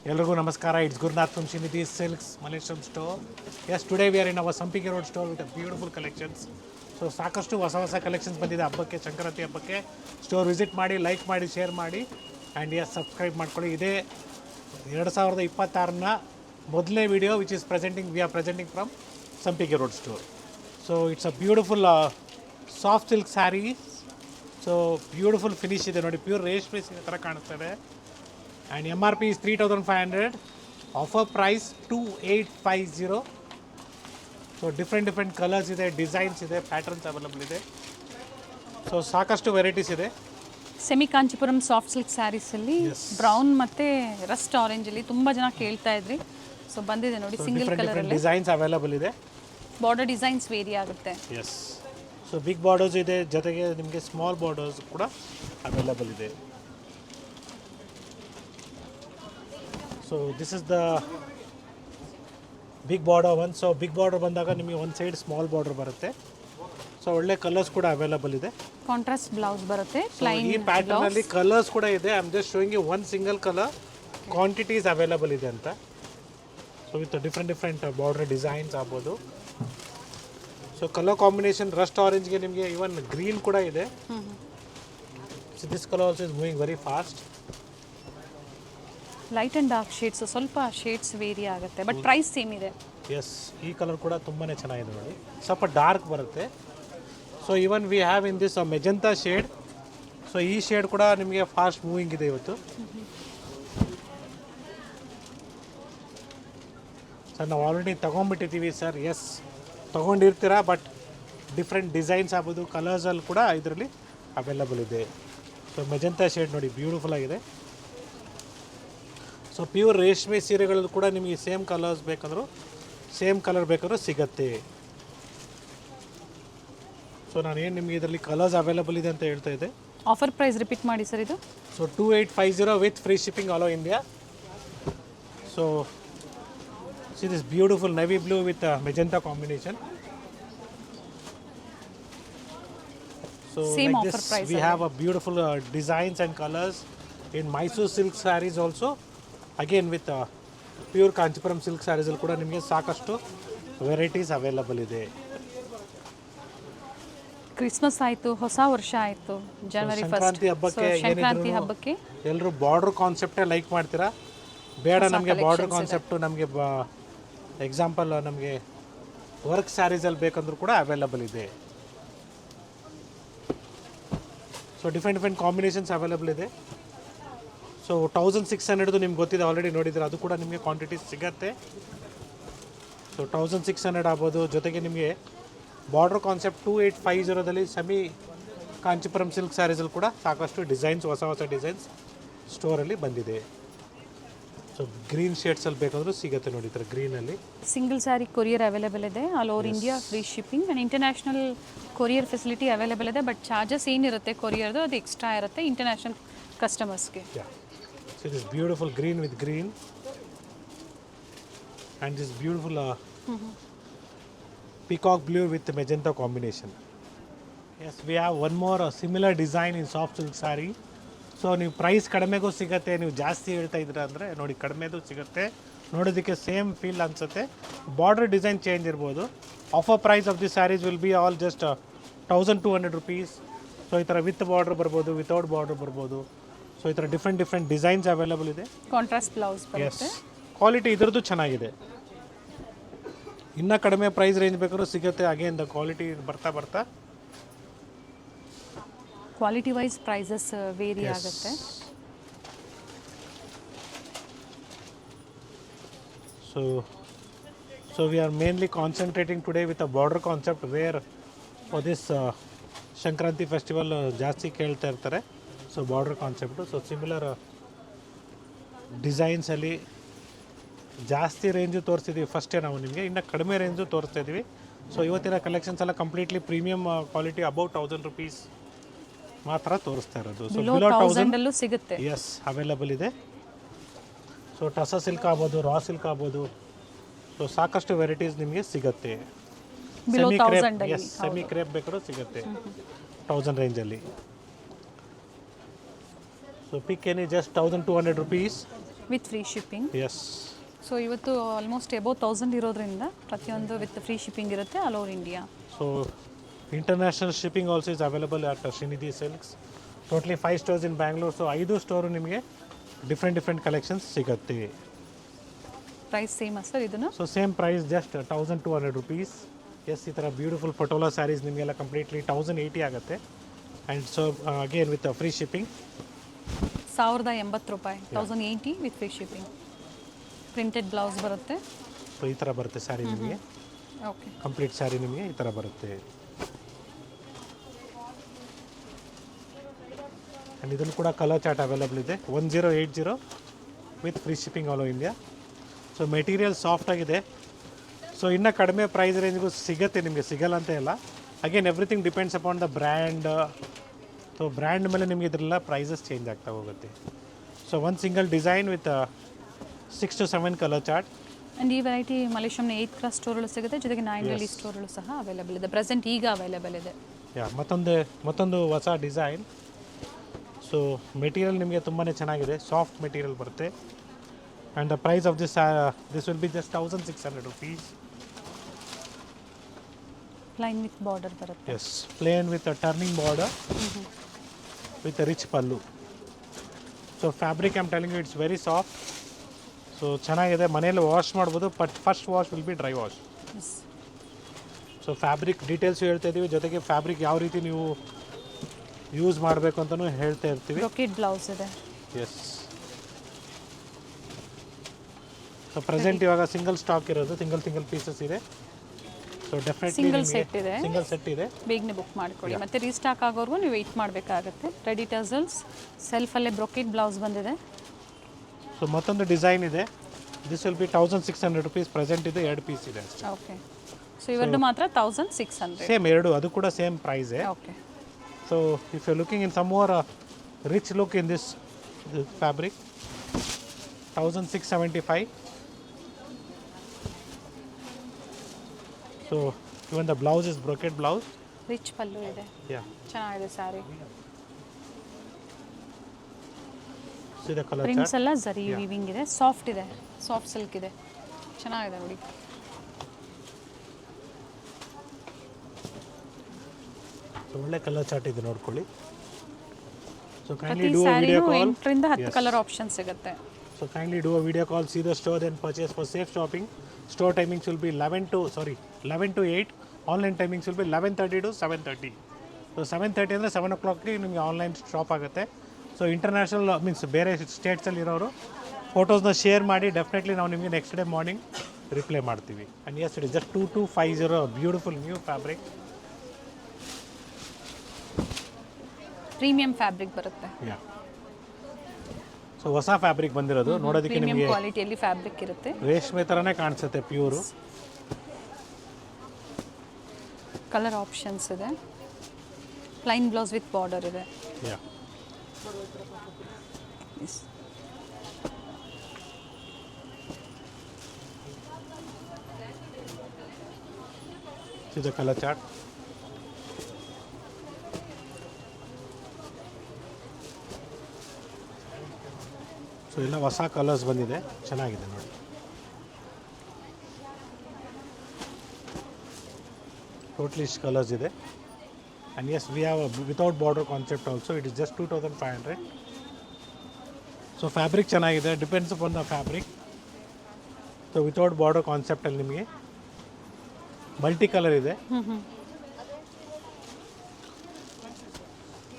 Elrigu namaskara. It's Gurnath from Srinidhi Silks Malaysian store. Yes, today we are in our Sampiki Road store with a beautiful collections. So ಸಾಕಷ್ಟು ಹೊಸ collections ಬಂದಿದೆ ಹಬ್ಬಕ್ಕೆ, ಸಂಕ್ರಾಂತಿ ಹಬ್ಬಕ್ಕೆ. Store visit ಮಾಡಿ, like ಮಾಡಿ, share ಮಾಡಿ and yes subscribe ಮಾಡ್ಕೊಳ್ಳಿ. ಇದೇ 2026ನ ಮೊದಲನೇ video which is we are presenting from Sampige road store. So it's a beautiful soft silk sari. So beautiful finish ಇದೆ ನೋಡಿ, ಪ್ಯೂರ್ ರೇಷ್ಮೆ ಸೀರೆ ಥರ ಕಾಣಿಸ್ತದೆ. And MRP is 3500, offer price 2850. So different colors ಇದೆ, ಡಿಸೈನ್ಸ್ ಇದೆ, ಪ್ಯಾಟರ್ನ್ಸ್ ಅವೈಲಬಲ್ ಇದೆ. ಸೊ ಸಾಕಷ್ಟು ವೆರೈಟೀಸ್ ಇದೆ. ಸೆಮಿ ಕಾಂಚಿಪುರಂ ಸಾಫ್ಟ್ ಸಿಲ್ಕ್ ಸ್ಯಾರೀಸಲ್ಲಿ ಬ್ರೌನ್ ಮತ್ತು ರಸ್ಟ್ ಆರೆಂಜಲ್ಲಿ ತುಂಬ ಜನ ಕೇಳ್ತಾ ಇದ್ರಿ. ಸೊ ಬಂದಿದೆ ನೋಡಿ, ಸಿಂಗಲ್ ಕಲರಲ್ಲಿ ಡಿಸೈನ್ಸ್ ಅವೈಲಬಲ್ ಇದೆ. ಬಾರ್ಡರ್ ಡಿಸೈನ್ಸ್ ವೇರಿ ಆಗುತ್ತೆ. ಎಸ್, ಸೊ ಬಿಗ್ ಬಾರ್ಡರ್ಸ್ ಇದೆ, ಜೊತೆಗೆ ನಿಮಗೆ ಸ್ಮಾಲ್ ಬಾರ್ಡರ್ಸ್ ಕೂಡ ಅವೈಲಬಲ್ ಇದೆ. So this is the big border one. So big border ಬಂದಾಗ ನಿಮಗೆ ಒಂದು ಸೈಡ್ ಸ್ಮಾಲ್ ಬಾರ್ಡರ್ ಬರುತ್ತೆ. ಸೊ ಒಳ್ಳೆ ಕಲರ್ಸ್ ಕೂಡ ಅವೈಲಬಲ್ ಇದೆ. ಕಾಂಟ್ರಾಸ್ಟ್ ಬ್ಲೌಸ್ ಬರುತ್ತೆ. ಈ ಪ್ಯಾಟರ್ನ್ ಅಲ್ಲಿ ಕಲರ್ಸ್ ಕೂಡ ಇದೆ. I am just showing you one single colour, quantities available ಇದೆ ಅಂತ. So with different border designs ಆಗ್ಬೋದು. ಸೊ ಕಲರ್ ಕಾಂಬಿನೇಷನ್ ರಸ್ಟ್ ಆರೆಂಜ್ಗೆ ನಿಮಗೆ ಇವನ್ ಗ್ರೀನ್ ಕೂಡ ಇದೆ. So this colour also is moving very fast. Light and dark shades, ಸ್ವಲ್ಪ shades vary ಆಗುತ್ತೆ, but price same ಇದೆ. ಎಸ್, ಈ ಕಲರ್ ಕೂಡ ತುಂಬಾ ಚೆನ್ನಾಗಿದೆ ನೋಡಿ, ಸ್ವಲ್ಪ ಡಾರ್ಕ್ ಬರುತ್ತೆ. So even we have in this magenta shade. So ಈ ಶೇಡ್ ಕೂಡ ನಿಮಗೆ ಫಾಸ್ಟ್ ಮೂವಿಂಗ್ ಇದೆ ಇವತ್ತು. ಸರ್ ನಾವು ಆಲ್ರೆಡಿ ತೊಗೊಂಡ್ಬಿಟ್ಟಿದ್ದೀವಿ ಸರ್. ಎಸ್, ತೊಗೊಂಡಿರ್ತೀರಾ, ಬಟ್ ಡಿಫ್ರೆಂಟ್ ಡಿಸೈನ್ಸ್ ಆಗ್ಬೋದು, ಕಲರ್ಸಲ್ಲಿ ಕೂಡ ಇದರಲ್ಲಿ ಅವೈಲಬಲ್ ಇದೆ. ಸೊ ಮೆಜೆಂಟಾ ಶೇಡ್ ನೋಡಿ, ಬ್ಯೂಟಿಫುಲ್ ಆಗಿದೆ. ಸೊ ಪ್ಯೂರ್ ರೇಷ್ಮೆ ಸೀರೆಗಳಲ್ಲಿ ಕೂಡ ನಿಮಗೆ ಸೇಮ್ ಕಲರ್ಸ್ ಬೇಕಂದ್ರೂ ಸೇಮ್ ಕಲರ್ ಬೇಕಾದ್ರೂ ಸಿಗತ್ತೆ. ಸೊ ನಾನೇನು ನಿಮಗೆ ಇದರಲ್ಲಿ ಕಲರ್ಸ್ ಅವೈಲಬಲ್ ಇದೆ ಅಂತ ಹೇಳ್ತಾ ಇದ್ದೆ. ಆಫರ್ ಪ್ರೈಸ್ ರಿಪೀಟ್ ಮಾಡಿ ಸರ್ ಇದು. So 2850 with free shipping all over India. So see this beautiful Navi blue with magenta combination. So Same like offer this price we have a beautiful designs and colors in Mysore silk sarees also. Again with pure Kanchipuram silk sarees ಅಲ್ಲಿ ಕೂಡ ನಿಮಗೆ ಸಾಕಷ್ಟು varieties available ಇದೆ. Christmas ಆಯಿತು, ಹೊಸ ವರ್ಷ ಆಯಿತು, ಜನವರಿ ಸಂಕ್ರಾಂತಿ ಹಬ್ಬಕ್ಕೆ ಸಂಕ್ರಾಂತಿ ಹಬ್ಬಕ್ಕೆ ಎಲ್ಲರೂ ಬಾರ್ಡರ್ ಕಾನ್ಸೆಪ್ಟೇ ಲೈಕ್ ಮಾಡ್ತೀರಾ. ಬೇಡ ನಮಗೆ ಬಾರ್ಡರ್ ಕಾನ್ಸೆಪ್ಟು, ನಮಗೆ ಎಕ್ಸಾಂಪಲ್ ನಮಗೆ ವರ್ಕ್ ಸ್ಯಾರೀಸಲ್ಲಿ ಬೇಕಂದ್ರೂ ಕೂಡ ಅವೈಲಬಲ್ ಇದೆ. ಸೊ ಡಿಫ್ರೆಂಟ್ ಕಾಂಬಿನೇಷನ್ಸ್ ಅವೈಲಬಲ್ ಇದೆ. ಸೊ 1600 ನಿಮ್ಗೆ ಗೊತ್ತಿದೆ, ಆಲ್ರೆಡಿ ನೋಡಿದ್ರೆ, ಅದು ಕೂಡ ನಿಮಗೆ ಕ್ವಾಂಟಿಟೀಸ್ ಸಿಗತ್ತೆ. ಸೊ 1600 ಆಗ್ಬೋದು. ಜೊತೆಗೆ ನಿಮಗೆ ಬಾರ್ಡರ್ ಕಾನ್ಸೆಪ್ಟ್ 2850ದಲ್ಲಿ ಸೆಮಿ ಕಾಂಚಿಪುರಂ ಸಿಲ್ಕ್ ಸ್ಯಾರೀಸಲ್ಲಿ ಕೂಡ ಸಾಕಷ್ಟು ಡಿಸೈನ್ಸ್, ಹೊಸ ಡಿಸೈನ್ಸ್ ಸ್ಟೋರಲ್ಲಿ ಬಂದಿದೆ. ಸೊ ಗ್ರೀನ್ ಶೇಡ್ಸಲ್ಲಿ ಬೇಕಾದರೂ ಸಿಗುತ್ತೆ ನೋಡಿ, ಈ ಥರ ಗ್ರೀನಲ್ಲಿ. ಸಿಂಗಲ್ ಸ್ಯಾರಿ ಕೊರಿಯರ್ ಅವೈಲೇಬಲ್ ಇದೆ, all over India free shipping and international courier facility available ಇದೆ. ಬಟ್ ಚಾರ್ಜಸ್ ಏನಿರುತ್ತೆ ಕೊರಿಯರ್ದು ಅದು ಎಕ್ಸ್ಟ್ರಾ ಇರುತ್ತೆ international ಕಸ್ಟಮರ್ಸ್ಗೆ. So this beautiful green with green and this beautiful peacock blue with magenta combination. Yes, we have one more similar design in soft silk saree. So ನೀವು price ಕಡಿಮೆಗೂ ಸಿಗುತ್ತೆ, ನೀವು ಜಾಸ್ತಿ ಹೇಳ್ತಾ ಇದ್ದೀರಾ ಅಂದರೆ ನೋಡಿ ಕಡಿಮೆದು ಸಿಗುತ್ತೆ, ನೋಡೋದಕ್ಕೆ ಸೇಮ್ ಫೀಲ್ ಅನಿಸುತ್ತೆ. ಬಾರ್ಡರ್ ಡಿಸೈನ್ ಚೇಂಜ್ ಇರ್ಬೋದು. Offer price of the saris will be all just 1200 rupees. So ಈ ಥರ ವಿತ್ ಬಾರ್ಡರ್ ಬರ್ಬೋದು, ವಿತೌಟ್ ಬಾರ್ಡರ್ ಬರ್ಬೋದು. ಸೊ ಈ ಥರ ಡಿಫ್ರೆಂಟ್ ಡಿಸೈನ್ಸ್ ಅವೈಲಬಲ್ ಇದೆ. ಕಾಂಟ್ರಾಸ್ಟ್ ಬ್ಲೌಸ್ ಬರುತ್ತೆ. ಕ್ವಾಲಿಟಿ ಇದರದ್ದು ಚೆನ್ನಾಗಿದೆ. ಇನ್ನೂ ಕಡಿಮೆ ಪ್ರೈಸ್ ರೇಂಜ್ ಬೇಕಾದ್ರೂ ಸಿಗುತ್ತೆ. ಅಗೇನ್ ದ ಕ್ವಾಲಿಟಿ ಬರ್ತಾ ಕ್ವಾಲಿಟಿ ವೈಸ್ ಪ್ರೈಸಸ್ ವೇರಿ ಆಗುತ್ತೆ. So we are mainly concentrating today with a border concept where for this Shankranti festival ಜಾಸ್ತಿ ಕೇಳ್ತಾ ಇರ್ತಾರೆ. So border concept. So similar ಡಿಸೈನ್ಸಲ್ಲಿ ಜಾಸ್ತಿ ರೇಂಜು ತೋರಿಸ್ತಿದ್ದೀವಿ ಫಸ್ಟೇ ನಾವು ನಿಮಗೆ, ಇನ್ನು ಕಡಿಮೆ ರೇಂಜು ತೋರಿಸ್ತಾ ಇದ್ದೀವಿ. ಸೊ ಇವತ್ತಿನ ಕಲೆಕ್ಷನ್ಸ್ ಎಲ್ಲ completely premium quality, about 1000 rupees ಮಾತ್ರ ತೋರಿಸ್ತಾ ಇರೋದು. ಸೊ ಬಿಲೋ 1000 ಸಿಗುತ್ತೆ. ಎಸ್ ಅವೈಲಬಲ್ ಇದೆ. ಸೊ ಟಸ ಸಿಲ್ಕ್ ಆಗ್ಬೋದು, ರಾ ಸಿಲ್ಕ್ ಆಗ್ಬೋದು. ಸೊ ಸಾಕಷ್ಟು ವೆರೈಟೀಸ್ ನಿಮಗೆ ಸಿಗುತ್ತೆ. ಸೆಮಿ ಕ್ರೇಪ್ ಬೇಕಾದ್ರೂ ಸಿಗುತ್ತೆ 1000 ರೇಂಜಲ್ಲಿ. So pick any just 1200 rupees. With free shipping. Yes. So ಇವತ್ತು ಆಲ್ಮೋಸ್ಟ್ ಅಬೌವ್ 1000 ಇರೋದ್ರಿಂದ ಪ್ರತಿಯೊಂದು ವಿತ್ ಫ್ರೀ ಶಿಪ್ಪಿಂಗ್ ಇರುತ್ತೆ all over India. So international shipping also is available at Srinidhi silks. Totally 5 stores in Bangalore. So 5 store ನಿಮಗೆ different collections ಸಿಗುತ್ತೆ. Price ಸೇಮಾ sir ಇದನ್ನು? So same price, just 1200 rupees. Yes, ಈ ಥರ beautiful patola saris ನಿಮಗೆಲ್ಲ ಕಂಪ್ಲೀಟ್ಲಿ 1080 ಆಗುತ್ತೆ. And so again with free shipping 1080 ರೂಪಾಯಿ, 1080 with free shipping. Printed blouse ಬರುತ್ತೆ. ಸೊ ಈ ಥರ ಬರುತ್ತೆ ಸ್ಯಾರಿ ನಿಮಗೆ. ಓಕೆ, ಕಂಪ್ಲೀಟ್ ಸ್ಯಾರಿ ನಿಮಗೆ ಈ ಥರ ಬರುತ್ತೆ. ಆ್ಯಂಡ್ ಇದನ್ನು ಕೂಡ ಕಲರ್ ಚಾರ್ಟ್ ಅವೈಲಬಲ್ ಇದೆ. 1080 with free shipping all over India. So material soft ಆಗಿದೆ. ಸೊ ಇನ್ನೂ ಕಡಿಮೆ ಪ್ರೈಸ್ ರೇಂಜ್ಗೂ ಸಿಗುತ್ತೆ ನಿಮಗೆ, ಸಿಗಲ್ಲ ಅಂತ ಇಲ್ಲ. Again everything depends upon the brand. So brand ಮೇಲೆ ನಿಮಗೆ ಇದರೆಲ್ಲ ಪ್ರೈಸಸ್ ಚೇಂಜ್ ಆಗ್ತಾ ಹೋಗುತ್ತೆ. ಸೊ ಒಂದು single design with 6 to 7 colour chart. And ಈ ವೆರೈಟಿ ಮಲೇಶ್ವರಂನ 8th ಕ್ರಾಸ್ ಸ್ಟೋರಲ್ಲೂ ಸಿಗುತ್ತೆ, ಜೊತೆಗೆ 9 ವ್ಯಾಲಿ ಸ್ಟೋರಲ್ಲೂ ಸಹ ಅವೈಲೇಬಲ್ ಇದೆ. ಪ್ರೆಸೆಂಟ್ ಈಗ ಅವೈಲೇಬಲ್ ಇದೆ. ಯಾ, ಮತ್ತೊಂದು ಹೊಸ ಡಿಸೈನ್. ಸೊ ಮೆಟೀರಿಯಲ್ ನಿಮಗೆ ತುಂಬಾ ಚೆನ್ನಾಗಿದೆ, ಸಾಫ್ಟ್ ಮೆಟೀರಿಯಲ್ ಬರುತ್ತೆ. And the price of this will be just 1600 rupees. Plain with border ಬರುತ್ತೆ. Yes, plain with turning border with rich pallu. So fabric I'm telling you it's very soft. So ಚೆನ್ನಾಗಿದೆ, ಮನೆಯಲ್ಲಿ wash ಮಾಡ್ಬೋದು. But first wash will be dry wash. So fabric details ಹೇಳ್ತಾ ಇದ್ದೀವಿ, ಜೊತೆಗೆ fabric ಯಾವ ರೀತಿ ನೀವು ಯೂಸ್ ಮಾಡಬೇಕು ಅಂತಲೂ ಹೇಳ್ತಾ ಇರ್ತೀವಿ. ಬ್ರೊಕೆಟ್ ಬ್ಲೌಸ್ ಇದೆ. ಎಸ್. ಸೊ ಪ್ರೆಸೆಂಟ್ ಇವಾಗ ಸಿಂಗಲ್ ಸ್ಟಾಕ್ ಇರೋದು, ಸಿಂಗಲ್ ಪೀಸಸ್ ಇದೆ. ಸೊ ಡೆಫಿನೆಟ್ಲಿ ಸಿಂಗಲ್ ಸೆಟ್ ಇದೆ, ಸಿಂಗಲ್ ಸೆಟ್ ಇದೆ. ಬೇಗನೆ ಬುಕ್ ಮಾಡ್ಕೊಳ್ಳಿ. ಮತ್ತೆ ರೀಸ್ಟಾಕ್ ಆಗೋರ್ಗೂ ನೀವು ವೆಯ್ಟ್ ಮಾಡಬೇಕಾಗತ್ತೆ. ರೆಡಿ ಟಸಲ್ಸ್, ಸೆಲ್ಫಲ್ಲೇ ಬ್ರೊಕೆಟ್ ಬ್ಲೌಸ್ ಬಂದಿದೆ. ಸೊ ಮತ್ತೊಂದು ಡಿಸೈನ್ ಇದೆ. This will B 1600 rupees. Present ಇದೆ, 2 ಪೀಸ್ ಇದೆ ಅಷ್ಟೇ. ಓಕೆ, ಸೊ ಇವೆರಡು ಮಾತ್ರ 1600. ಸೇಮ್ ಎರಡು, ಅದು ಕೂಡ same price. Okay. So if you looking in some more rich look in this fabric, 1675. So even the blouse is brocade blouse. Rich pallu ಇದೆ. Yeah, ಚೆನ್ನಾಗಿದೆ ಸ್ಯಾರಿ. ಇದು ಕಲರ್ ಪ್ರಿಂಟ್ಸ್ ಎಲ್ಲ ಜರಿ ವೀವಿಂಗ್ ಇದೆ, ಸಾಫ್ಟ್ ಇದೆ, ಸಾಫ್ಟ್ ಸಿಲ್ಕ್ ಇದೆ, ಚೆನ್ನಾಗಿದೆ ನೋಡಿ. ಒಳ್ಳೆ ಕಲರ್ ಚಾರ್ಟ್ ಇದೆ, ನೋಡ್ಕೊಳ್ಳಿ. ಸೊ ಪ್ರತಿ ಕೈಂಡ್ಲಿ ಡೂ ಅ ಸ್ಯಾರಿನೂ ವಿಡಿಯೋ ಕಾಲ್. 8 ರಿಂದ 10 ಕಲರ್ ಆಪ್ಷನ್ ಸಿಗುತ್ತೆ. So kindly do a video call, see the store, then purchase for safe shopping. Store timings will be 11 to 8. Online timings will be 11:30 to 7:30. So 7:30 ಅಂದರೆ 7 o'clockಗೆ ನಿಮಗೆ online shop ಆಗುತ್ತೆ. So international means ಬೇರೆ ಸ್ಟೇಟ್ಸಲ್ಲಿ ಇರೋರು ಫೋಟೋಸ್ನ share ಮಾಡಿ, definitely ನಾವು ನಿಮಗೆ ನೆಕ್ಸ್ಟ್ ಡೇ ಮಾರ್ನಿಂಗ್ ರಿಪ್ಲೈ ಮಾಡ್ತೀವಿ. And yes, it is just 2250, beautiful new fabric. Premium fabric ಬರುತ್ತೆ. ಯಾ, ಸೊ ಹೊಸ ಫ್ಯಾಬ್ರಿಕ್ ಬಂದಿರೋದು, ನೋಡೋದಕ್ಕೆ ಪ್ರೀಮಿಯಂ ನಿಮಗೆ ಕ್ವಾಲಿಟಿಯಲ್ಲಿ ಫ್ಯಾಬ್ರಿಕ್ ಇರುತ್ತೆ. ರೇಷ್ಮೆ ಥರನೇ ಕಾಣಿಸುತ್ತೆ, ಪ್ಯೂರು. ಕಲರ್ ಆಪ್ಷನ್ಸ್ ಇದೆ. ಪ್ಲೈನ್ ಬ್ಲೌಸ್ ವಿತ್ ಬಾರ್ಡರ್ ಇದೆ. ಯಾ, ಇದು ಕಲರ್ ಚಾರ್ಟ್. ಸೊ ಎಲ್ಲ ಹೊಸ ಕಲರ್ಸ್ ಬಂದಿದೆ, ಚೆನ್ನಾಗಿದೆ ನೋಡಿ. ಟೋಟ್ಲಿ ಇಷ್ಟು ಕಲರ್ಸ್ ಇದೆ. And yes, we have without border concept also. It is just 2500. So fabric ಚೆನ್ನಾಗಿದೆ, depends upon the fabric. So without border ಕಾನ್ಸೆಪ್ಟಲ್ಲಿ ನಿಮಗೆ ಮಲ್ಟಿ ಕಲರ್ ಇದೆ.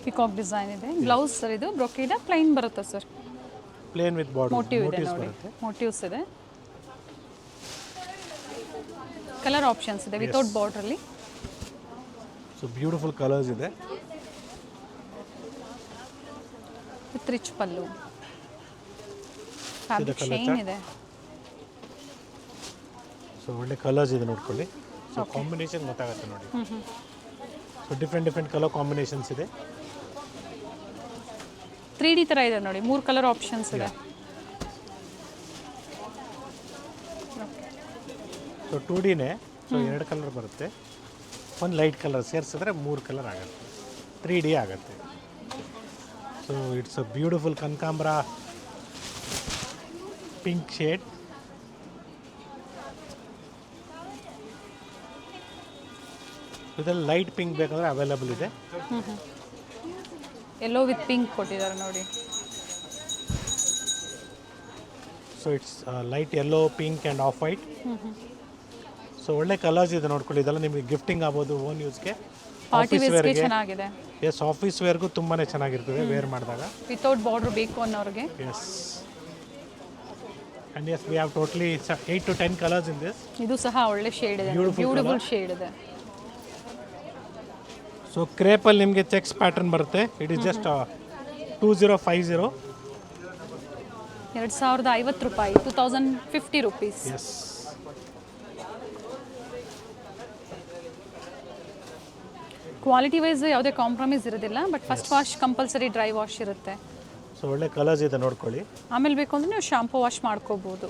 ಪಿಕಾಕ್ ಡಿಸೈನ್ ಇದೆ. ಬ್ಲೌಸ್ ಸರ್ ಇದು ಬ್ರೊಕೇಡ ಪ್ಲೈನ್ ಬರುತ್ತೆ sir. Plain with border, motif ಇದೆ ನೋಡಿ, ಬರುತ್ತೆ. ಮೋಟಿವ್ಸ್ ಇದೆ. ಕಲರ್ ಆಪ್ಷನ್ಸ್ ಇದೆ ವಿತೌಟ್ ಬಾರ್ಡ್ರಲ್ಲಿ. ಸೊ ಬ್ಯೂಟಿಫುಲ್ ಕಲರ್ಸ್ ಇದೆ. With rich pallu. Fabric colour shine ಇದೆ. ಸೊ ಒಳ್ಳೆ ಕಲರ್ಸ್ ಇದೆ, ನೋಡ್ಕೊಳ್ಳಿ. ಸೊ ಕಾಂಬಿನೇಷನ್ ಗೊತ್ತಾಗುತ್ತೆ ನೋಡಿ. ಸೊ ಡಿಫ್ರೆಂಟ್ ಕಲರ್ ಕಾಂಬಿನೇಷನ್ಸ್ ಇದೆ. 3D ಥರ ಇದೆ ನೋಡಿ, 3 ಕಲರ್ ಆಪ್ಷನ್ಸ್ ಇದೆ. ಸೊ 2Dನೇ. ಸೊ 2 ಕಲರ್ ಬರುತ್ತೆ, ಒಂದು ಲೈಟ್ ಕಲರ್ ಸೇರಿಸಿದ್ರೆ 3 ಕಲರ್ ಆಗುತ್ತೆ, 3D ಆಗುತ್ತೆ. ಸೊ ಇಟ್ಸ್ ಅ ಬ್ಯೂಟಿಫುಲ್ ಕನಕಾಂಬರ pink shade. ಇದರಲ್ಲಿ ಲೈಟ್ ಪಿಂಕ್ ಬೇಕಾದ್ರೆ ಅವೈಲಬಲ್ ಇದೆ. ಎಲ್ಲೋ ವಿತ್ ಪಿಂಕ್ ಕೊಟ್ಟಿದ್ದಾರೆ ನೋಡಿ. So it's light yellow, pink and off white. So ಒಳ್ಳೆ ಕಲರ್ಸ್ ಇದೆ ನೋಡ್ಕೊಳ್ಳಿ. ಇದೆಲ್ಲ ನಿಮಗೆ ಗಿಫ್ಟಿಂಗ್ ಆಗ್ಬೋದು, ಓನ್ ಯೂಸ್ಗೆ, ಪಾರ್ಟಿ ಆಫೀಸ್ ವೇರ್ಸ್ಗೆ ವೇರ್ಗೆ. ಚೆನ್ನಾಗಿದೆ. ಎಸ್, ಆಫೀಸ್ ವೇರ್ಗೂ ತುಂಬಾ ಚೆನ್ನಾಗಿರ್ತದೆ ವೇರ್ ಮಾಡಿದಾಗ. ವಿತೌಟ್ ಬಾರ್ಡರ್ ಬೇಕು ಅನ್ನೋರಿಗೆ. Yes, and yes we have totally 8 to 10 colours in this. ಇದು ಸಹ ಒಳ್ಳೆ ಶೇಡ್ ಇದೆ, Beautiful ಬ್ಯೂಟಿಫುಲ್ ಶೇಡ್ ಇದೆ. ಸೊ ಕ್ರೇಪಲ್ಲಿ ನಿಮಗೆ ಚೆಕ್ಸ್ ಪ್ಯಾಟರ್ನ್ ಬರುತ್ತೆ. It is just 2050. 2050 ರೂಪಾಯಿ, 2050 ರುಪೀಸ್. ಎಸ್. ಕ್ವಾಲಿಟಿ ವೈಸ್ ಯಾವುದೇ ಕಾಂಪ್ರಮೈಸ್ ಇರೋದಿಲ್ಲ, but first wash compulsory dry wash ಇರುತ್ತೆ. ಸೊ ಒಳ್ಳೆ ಕಲರ್ಸ್ ಇದೆ ನೋಡ್ಕೊಳ್ಳಿ. ಆಮೇಲೆ ಬೇಕು ಅಂದರೆ ನೀವು ಶಾಂಪೂ ವಾಶ್ ಮಾಡ್ಕೋಬೋದು.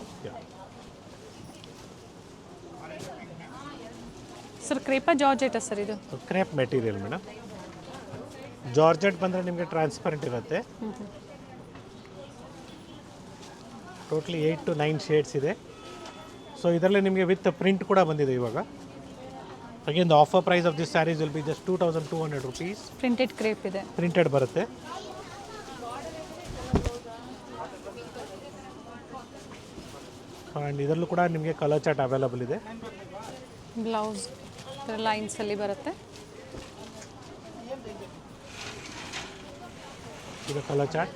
ಸರ್ ಕ್ರೇಪಾ ಜಾರ್ಜೆಟಾ ಸರ್ ಇದು? Crepe material madam. ಜಾರ್ಜೆಟ್ ಬಂದರೆ ನಿಮಗೆ ಟ್ರಾನ್ಸ್ಪರೆಂಟ್ ಇರುತ್ತೆ. ಟೋಟ್ಲಿ 8 to 9 ಶೇಡ್ಸ್ ಇದೆ. ಸೊ ಇದರಲ್ಲಿ ನಿಮಗೆ ವಿತ್ ಪ್ರಿಂಟ್ ಕೂಡ ಬಂದಿದೆ ಇವಾಗ. Again the offer price of this saris will be just 2200 rupees. Printed crepe ಇದೆ, ಪ್ರಿಂಟೆಡ್ ಬರುತ್ತೆ. ಆ್ಯಂಡ್ ಇದರಲ್ಲೂ ಕೂಡ ನಿಮಗೆ ಕಲರ್ ಚಾರ್ಟ್ ಅವೈಲಬಲ್ ಇದೆ. ಬ್ಲೌಸ್ ಲೈನ್ಸಲ್ಲಿ ಬರುತ್ತೆ. ಇದು colour chart.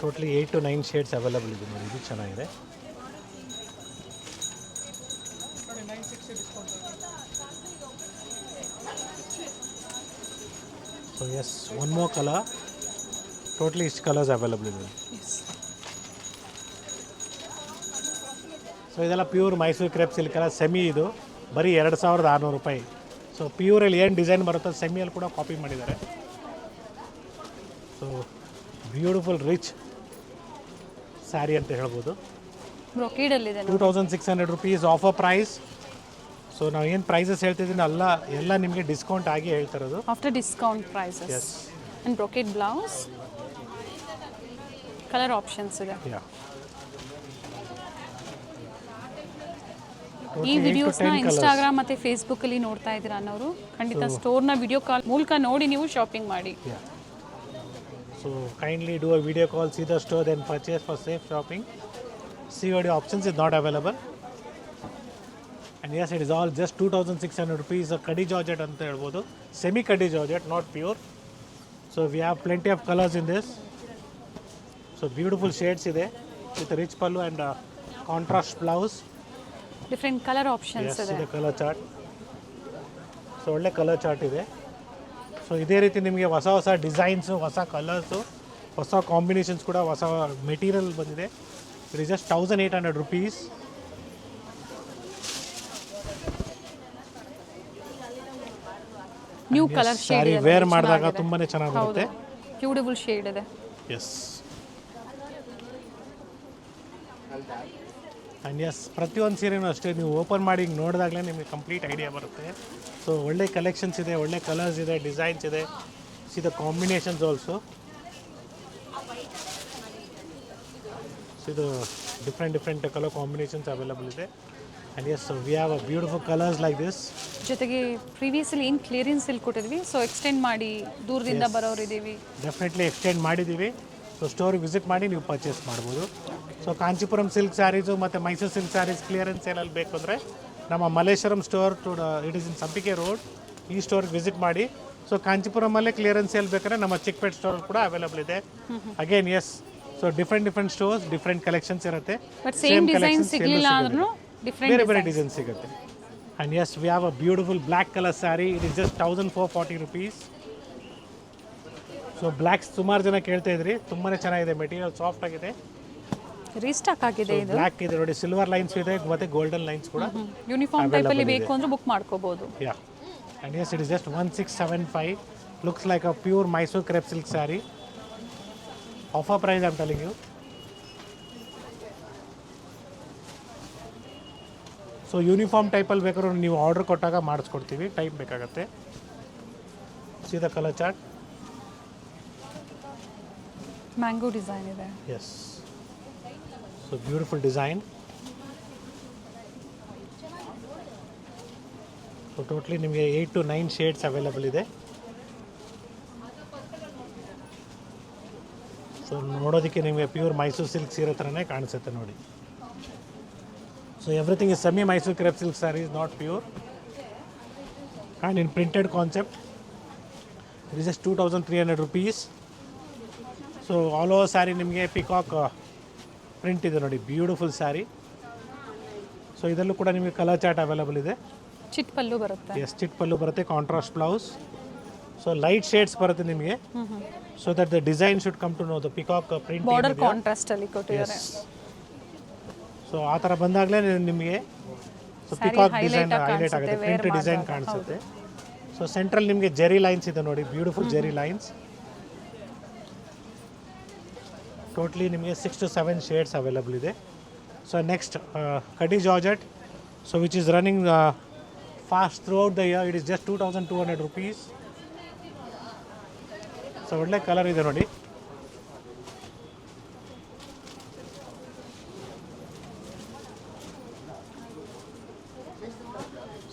Totally 8 to 9 shades available ಇದೆ ನೋಡಿ. ಇದು ಚೆನ್ನಾಗಿದೆ. So yes, one more colour. Totally ಇಷ್ಟು ಕಲರ್ಸ್ ಅವೈಲಬಲ್ ಇದೆ. ಸೊ ಇದೆಲ್ಲ ಪ್ಯೂರ್ ಮೈಸೂರು ಕ್ರೇಪ್ ಸಿಲ್ಕ್ ಅಲ್ಲ, ಸೆಮಿ. ಇದು ಬರೀ 2600 ರೂಪಾಯಿ. ಸೊ ಪ್ಯೂರಲ್ಲಿ ಏನು ಡಿಸೈನ್ ಬರುತ್ತೋ ಸೆಮಿಯಲ್ಲಿ ಕೂಡ ಕಾಪಿ ಮಾಡಿದ್ದಾರೆ. ಸೊ ಬ್ಯೂಟಿಫುಲ್ ರಿಚ್ ಸ್ಯಾರಿ ಅಂತ ಹೇಳ್ಬೋದು. ಬ್ರೊಕೇಡಲ್ಲಿದೆ 2600 rupees ಆಫರ್ ಪ್ರೈಸ್. ಸೊ ನಾವು ಏನು ಪ್ರೈಸಸ್ ಹೇಳ್ತಿದ್ದೀನಿ ಎಲ್ಲ ನಿಮಗೆ ಡಿಸ್ಕೌಂಟ್ ಆಗಿ ಹೇಳ್ತಾ ಇರೋದು. After discount prices. Yes. And brocade blouse, colour options ಇದೆ. ಯಾ. ಈ ವಿಡಿಯೋಸ್ನ ಇನ್ಸ್ಟಾಗ್ರಾಮ್ ಮತ್ತು ಫೇಸ್ಬುಕ್ಕಲ್ಲಿ ನೋಡ್ತಾ ಇದ್ದೀರಾ ಅನ್ನೋರು ಖಂಡಿತ ಸ್ಟೋರ್ನ ವಿಡಿಯೋ ಕಾಲ್ ಮೂಲಕ ನೋಡಿ ನೀವು ಶಾಪಿಂಗ್ ಮಾಡಿ. So kindly do a video call, see the store, then purchase for safe shopping. COD options is not available. And yes, it is all just 2600 rupees. Kadi Georgette anta helbodu. Semi Kadi Georgette, not pure. So we have plenty of colors in this. So beautiful shades ide with rich pallu and contrast blouse. Different colour options Yes, ಇದೆ. ಇದೆ colour chart. So ಒಳ್ಳೆ colour chart ಇದೆ. So ಇದೇ ರೀತಿ ನಿಮಗೆ ಹೊಸ ಹೊಸ designs, ಹೊಸ ಕಲರ್ಸು, ಹೊಸ ಕಾಂಬಿನೇಷನ್ಸ್ ಕೂಡ, ಹೊಸ ಮೆಟೀರಿಯಲ್ ಬಂದಿದೆ. It is just 1800 rupees. New colour shade sari ಇದೆ, ವೇರ್ ಮಾಡಿದಾಗ ತುಂಬಾನೇ ಚೆನ್ನಾಗಿ ಬರುತ್ತೆ. ಬ್ಯೂಟಿಫುಲ್ ಶೇಡ್ ಇದೆ. ಎಸ್. ಆ್ಯಂಡ್ ಎಸ್, ಪ್ರತಿಯೊಂದು ಸೀರೆನೂ ಅಷ್ಟೇ ನೀವು ಓಪನ್ ಮಾಡಿ ಹಿಂಗೆ ನೋಡಿದಾಗಲೇ ನಿಮಗೆ ಕಂಪ್ಲೀಟ್ ಐಡಿಯಾ ಬರುತ್ತೆ. ಸೊ ಒಳ್ಳೆ ಕಲೆಕ್ಷನ್ಸ್ ಇದೆ, ಒಳ್ಳೆ ಕಲರ್ಸ್ ಇದೆ, ಡಿಸೈನ್ಸ್ ಇದೆ. See the combinations also. So ಇದು ಡಿಫ್ರೆಂಟ್ ಕಲರ್ ಕಾಂಬಿನೇಷನ್ಸ್ ಅವೈಲಬಲ್ ಇದೆ. And yes, we have a beautiful colours like this. ಜೊತೆಗೆ ಪ್ರೀವಿಯಸ್ಲಿ ಏನು ಕ್ಲಿಯರೆನ್ಸ್ ಇಲ್ಲಿ ಕೊಟ್ಟಿದ್ವಿ, ಸೊ ಎಕ್ಸ್ಟೆಂಡ್ ಮಾಡಿ ದೂರದಿಂದ ಬರೋರು ಇದ್ದೀವಿ, ಡೆಫಿನೆಟ್ಲಿ ಎಕ್ಸ್ಟೆಂಡ್ ಮಾಡಿದ್ದೀವಿ. ಸೊ ಸ್ಟೋರಿಗೆ ವಿಸಿಟ್ ಮಾಡಿ ನೀವು ಪರ್ಚೇಸ್ ಮಾಡ್ಬೋದು. ಸೊ ಕಾಂಚೀಪುರಂ ಸಿಲ್ಕ್ ಸ್ಯಾರೀಸು ಮತ್ತು ಮೈಸೂರು ಸಿಲ್ಕ್ ಸ್ಯಾರೀಸ್ ಕ್ಲಿಯರೆನ್ಸ್ ಸೇಲಲ್ಲಿ ಬೇಕು ಅಂದರೆ ನಮ್ಮ Malleshwaram store it is in Sampige road, ಈ ಸ್ಟೋರ್ಗೆ ವಿಸಿಟ್ ಮಾಡಿ. ಸೊ ಕಾಂಚೀಪುರಮಲ್ಲೇ ಕ್ಲಿಯರೆನ್ಸ್ ಸೇಲ್ ಬೇಕಾದ್ರೆ ನಮ್ಮ ಚಿಕ್ಕಪೇಟ್ ಸ್ಟೋರ್ ಕೂಡ ಅವೈಲಬಲ್ ಇದೆ. Again yes, so different stores, different collections ಇರುತ್ತೆ. ಬಟ್ ಸೇಮ್ ಡಿಸೈನ್ ಸಿಗಲಿಲ್ಲ ಅಂದ್ರೂ ಬೇರೆ ಡಿಸೈನ್ ಸಿಗುತ್ತೆ. And yes, we have a beautiful black colour sari. It is just 1440 rupees. So blacks ಸುಮಾರು ಜನ ಕೇಳ್ತಾ ಇದ್ರಿ, ತುಂಬಾ ಚೆನ್ನಾಗಿದೆ, ಮೆಟೀರಿಯಲ್ ಸಾಫ್ಟ್ ಆಗಿದೆ. ರೀಸ್ಟಾಕ್ ಆಗಿದೆ ಇದು. ಬ್ಲ್ಯಾಕ್ ಇದೆ ನೋಡಿ, ಸಿಲ್ವರ್ ಲೈನ್ಸ್ ಇದೆ ಮತ್ತು ಗೋಲ್ಡನ್ ಲೈನ್ಸ್ ಕೂಡ. ಯೂನಿಫಾರ್ಮ್ ಟೈಪಲ್ಲಿ ಬೇಕು ಅಂದ್ರೆ ಬುಕ್ ಮಾಡ್ಕೋಬೋದು. Yeah. And yes, it is just 1675. Looks like a pure Mysuru crepe silk sari. Offer price I am telling you. So uniform ಟೈಪಲ್ಲಿ ಬೇಕಾದ್ರೂ ನೀವು ಆರ್ಡರ್ ಕೊಟ್ಟಾಗ ಮಾಡಿಸ್ಕೊಡ್ತೀವಿ, ಟೈಪ್ ಬೇಕಾಗತ್ತೆ. ಸೀದಾ ಕಲರ್ ಚಾರ್ಟ್. ಮ್ಯಾಂಗೋ ಡಿಸೈನ್ ಇದೆ. Yes, so beautiful design. So totally ನಿಮಗೆ 8 to 9 shades available ಇದೆ. ಸೊ ನೋಡೋದಕ್ಕೆ ನಿಮಗೆ ಪ್ಯೂರ್ ಮೈಸೂರು ಸಿಲ್ಕ್ ಸೀರೆ ಥರನೇ ಕಾಣಿಸುತ್ತೆ ನೋಡಿ. So everything is semi Mysuru crepe silk sarees, not pure and in printed concept. It is just 2300 rupees. So all over sari ನಿಮಗೆ peacock print ಇದೆ ನೋಡಿ, ಬ್ಯೂಟಿಫುಲ್ ಸ್ಯಾರಿ. ಸೊ ಇದರಲ್ಲೂ ಕೂಡ ನಿಮಗೆ ಕಲರ್ ಚಾರ್ಟ್ ಅವೈಲಬಲ್ ಇದೆ. ಚಿಟ್ ಪಲ್ಲು ಬರುತ್ತೆ. ಎಸ್, ಚಿಟ್ ಪಲ್ಲು ಬರುತ್ತೆ, contrast blouse. So light shades ಬರುತ್ತೆ ನಿಮಗೆ, so that the design should come to know the peacock print. Border contrast ಅಲ್ಲಿ ಕೊಟ್ಟಿದ್ದಾರೆ. ಸೊ ಆ ಥರ ಬಂದಾಗಲೇ ನಿಮಗೆ ಸೊ ಪಿಕಾಕ್ ಡಿಸೈನ್ ಹೈಲೈಟ್ ಆಗುತ್ತೆ, ಪ್ರಿಂಟ್ ಡಿಸೈನ್ ಕಾಣಿಸುತ್ತೆ. ಸೊ ಸೆಂಟ್ರಲ್ ನಿಮಗೆ ಜೆರಿ ಲೈನ್ಸ್ ಇದೆ ನೋಡಿ, ಬ್ಯೂಟಿಫುಲ್ ಜೆರಿ ಲೈನ್ಸ್. ಟೋಟ್ಲಿ ನಿಮಗೆ 6 to 7 ಶೇಡ್ಸ್ ಅವೈಲಬಲ್ ಇದೆ. ಸೊ ನೆಕ್ಸ್ಟ್ ಕಡಿ georgette, so which is running fast through out the year. It is just 2200 rupees. So ಒಳ್ಳೆ colour ಇದೆ ನೋಡಿ.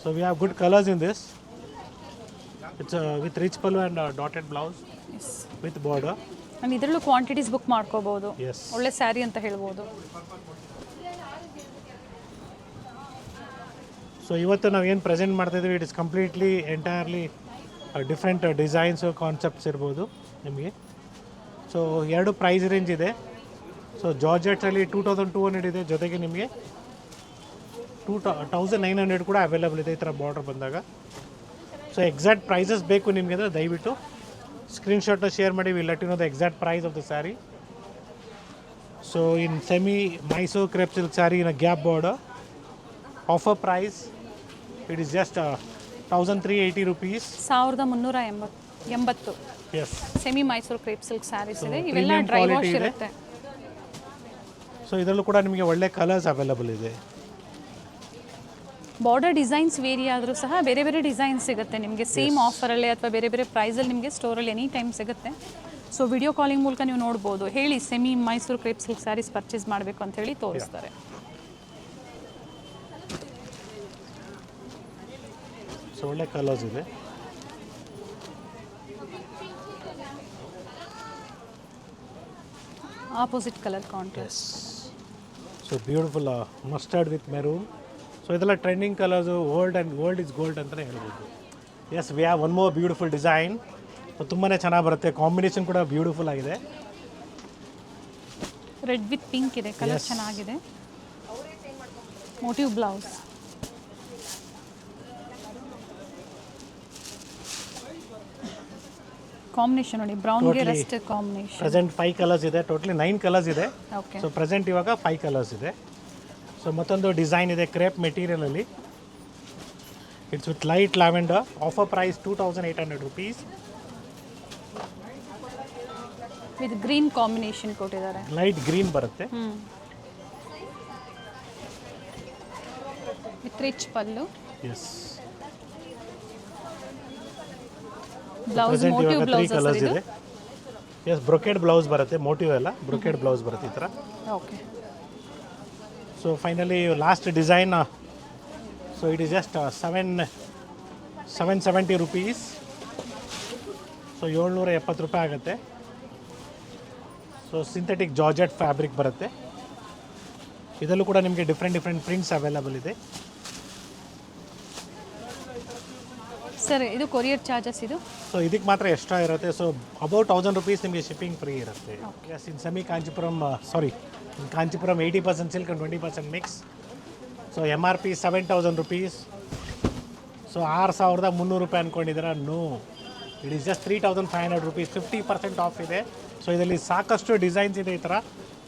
So we have good colors in this. It's with rich pallu and dotted blouse with border. And ಇದರಲ್ಲೂ quantities book ಮಾಡ್ಕೋಬಹುದು. Yes. ಒಳ್ಳೆ ಸ್ಯಾರಿ ಅಂತ ಹೇಳ್ಬೋದು. So ಇವತ್ತು ನಾವು ಏನು ಪ್ರೆಸೆಂಟ್ ಮಾಡ್ತಾ ಇದ್ದೀವಿ, it is completely entirely different designs concepts ಇರ್ಬೋದು ನಿಮಗೆ. ಸೊ 2 ಪ್ರೈಸ್ ರೇಂಜ್ ಇದೆ. ಸೊ ಜಾರ್ಜೆಟ್ಸಲ್ಲಿ 2200 ಇದೆ, ಜೊತೆಗೆ ನಿಮಗೆ 2900 ಕೂಡ ಅವೈಲಬಲ್ ಇದೆ ಈ ಥರ ಬಾರ್ಡರ್ ಬಂದಾಗ. ಸೊ ಎಕ್ಸಾಕ್ಟ್ ಪ್ರೈಸಸ್ ಬೇಕು ನಿಮಗೆ ಅಂದರೆ ದಯವಿಟ್ಟು ಸ್ಕ್ರೀನ್ಶಾಟ್ನ ಶೇರ್ ಮಾಡಿ. Will let you know the exact price of the sari. So in semi Mysuru crepe silk sari in a gap border, offer price it is just 1380 rupees. 1380. Yes, semi Mysuru crepe silk sarees ಇದೆ. So, ಇವೆಲ್ಲ premium dry wash quality ಇದೆ. ಇರುತ್ತೆ. So ಇದರಲ್ಲೂ ಕೂಡ ನಿಮಗೆ ಒಳ್ಳೆ colours available ಇದೆ. Border designs very ಆದರೂ ಸಹ ಬೇರೆ ಬೇರೆ ಡಿಸೈನ್ಸ್ ಸಿಗುತ್ತೆ ನಿಮಗೆ ಸೇಮ್ ಆಫರಲ್ಲೇ ಅಥವಾ ಬೇರೆ ಬೇರೆ ಪ್ರೈಸಲ್ಲಿ ನಿಮಗೆ ಸ್ಟೋರಲ್ಲಿ ಎನಿ ಟೈಮ್ ಸಿಗುತ್ತೆ. ಸೊ ವಿಡಿಯೋ ಕಾಲಿಂಗ್ ಮೂಲಕ ನೀವು ನೋಡ್ಬೋದು. ಹೇಳಿ semi Mysuru crepe silk sarees purchase ಮಾಡಬೇಕು ಅಂತ ಹೇಳಿ ತೋರಿಸ್ತಾರೆ. ಸೊ ಒಳ್ಳೆ ಕಲರ್ಸ್ ಇದೆ. Opposite colour contrast. So beautiful mustard with maroon. So ಇದೆಲ್ಲ trending colours, old is gold ಅಂತಲೇ ಹೇಳ್ಬೋದು. Yes, we have one more beautiful design. ತುಂಬಾ ಚೆನ್ನಾಗಿ ಬರುತ್ತೆ, ಕಾಂಬಿನೇಷನ್ ಕೂಡ ಬ್ಯೂಟಿಫುಲ್ ಆಗಿದೆ. ರೆಡ್ ವಿತ್ ಪಿಂಕ್ ಇದೆ, ಕಲರ್ ಚೆನ್ನಾಗಿದೆ. Motif blouse. ಕಾಂಬಿನೇಷನ್ ನೋಡಿ, ಬ್ರೌನ್ಗೆ ರಸ್ಟ್ ಕಾಂಬಿನೇಷನ್. ಪ್ರೆಸೆಂಟ್ 5 ಕಲರ್ಸ್ ಇದೆ, ಟೋಟಲಿ 9 ಕಲರ್ಸ್ ಇದೆ. ಓಕೆ. ಸೊ ಪ್ರೆಸೆಂಟ್ ಇವಾಗ 5 ಕಲರ್ಸ್ ಇದೆ. ಸೊ ಮತ್ತೊಂದು ಡಿಸೈನ್ ಇದೆ ಕ್ರೇಪ್ ಮೆಟೀರಿಯಲಲ್ಲಿ. It's with light lavender. Offer price 2800 rupees. With green combination ಕೊಟ್ಟಿದ್ದಾರೆ. ಲೈಟ್ ಗ್ರೀನ್ ಬರುತ್ತೆ. With rich pallu. Yes, blouse present motif ಇವಾಗ 3 ಬ್ಲೌಸ್ ಕಲರ್ಸ್ ಇದು. ಇದೆ. ಎಸ್, ಬ್ರೊಕೆಡ್ ಬ್ಲೌಸ್ ಬರುತ್ತೆ, ಮೋಟಿವ್ ಎಲ್ಲ ಬ್ರೊಕೆಡ್ ಬ್ಲೌಸ್ ಬರುತ್ತೆ ಈ ಥರ. Okay. So finally last design. So it is just 770 rupees. So 770 ರೂಪಾಯಿ ಆಗುತ್ತೆ. ಸೊ ಸಿಂಥೆಟಿಕ್ ಜಾರ್ಜೆಟ್ ಫ್ಯಾಬ್ರಿಕ್ ಬರುತ್ತೆ. ಇದರಲ್ಲೂ ಕೂಡ ನಿಮಗೆ ಡಿಫ್ರೆಂಟ್ ಪ್ರಿಂಟ್ಸ್ ಅವೈಲಬಲ್ ಇದೆ. ಸರ್ ಇದು ಕೊರಿಯರ್ ಚಾರ್ಜಸ್ ಇದು? ಸೊ ಇದಕ್ಕೆ ಮಾತ್ರ ಎಕ್ಸ್ಟ್ರಾ ಇರುತ್ತೆ. ಸೊ ಅಬೌಟ್ 1000 rupees ನಿಮಗೆ ಶಿಪ್ಪಿಂಗ್ ಫ್ರೀ ಇರುತ್ತೆ. Yes, in semi Kanchipuram, in Kanchipuram 80% silk and 20% mix. So MRP 7000 rupees. So 6300 ರೂಪಾಯಿ ಅಂದ್ಕೊಂಡಿದ್ದೀರಾ? No, it is just 3500 rupees. 50% off ಇದೆ. ಸೊ ಇದರಲ್ಲಿ ಸಾಕಷ್ಟು ಡಿಸೈನ್ಸ್ ಇದೆ ಈ ಥರ.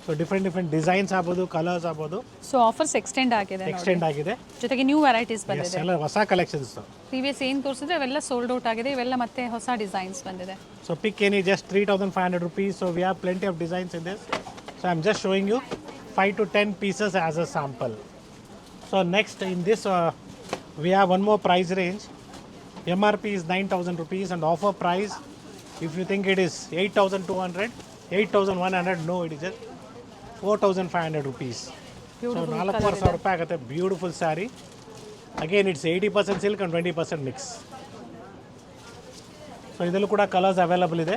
ಸೊ ಡಿಫ್ರೆಂಟ್ ಡಿಸೈನ್ಸ್ ಆಗ್ಬೋದು, ಕಲರ್ಸ್ ಆಗ್ಬೋದು. ಸೊ ಆಫರ್ಸ್ ಎಕ್ಸ್ಟೆಂಡ್ ಆಗಿದೆ, ಎಕ್ಸ್ಟೆಂಡ್ ಆಗಿದೆ. ಜೊತೆಗೆ ನ್ಯೂ ವೆರೈಟೀಸ್ ಎಸ್, ಬಂದಿದೆ. ಎಲ್ಲ ಹೊಸ ಕಲೆಕ್ಷನ್ಸ್. ಪ್ರೀವಿಯಸ್ ಏನು ತೋರಿಸಿದ್ರೆ ಅವೆಲ್ಲ ಸೋಲ್ಡ್ ಔಟ್ ಆಗಿದೆ, ಇವೆಲ್ಲ ಮತ್ತೆ ಹೊಸ ಡಿಸೈನ್ಸ್ ಬಂದಿದೆ. So pick any, just 3500 rupees. So we have plenty of designs in this. So I'm just showing you 5 to 10 pieces as a sample. So next in this we have one more price range. MRP is 9,000 rupees and offer price, if you think it is 8,200, 8,100, no, it is just 4,500 rupees. So Beautiful 4,000 ರೂಪಾಯಿ ಆಗುತ್ತೆ. Beautiful sari. Again it's 80% silk and 20% mix. So ಇದರಲ್ಲೂ ಕೂಡ colours available ಇದೆ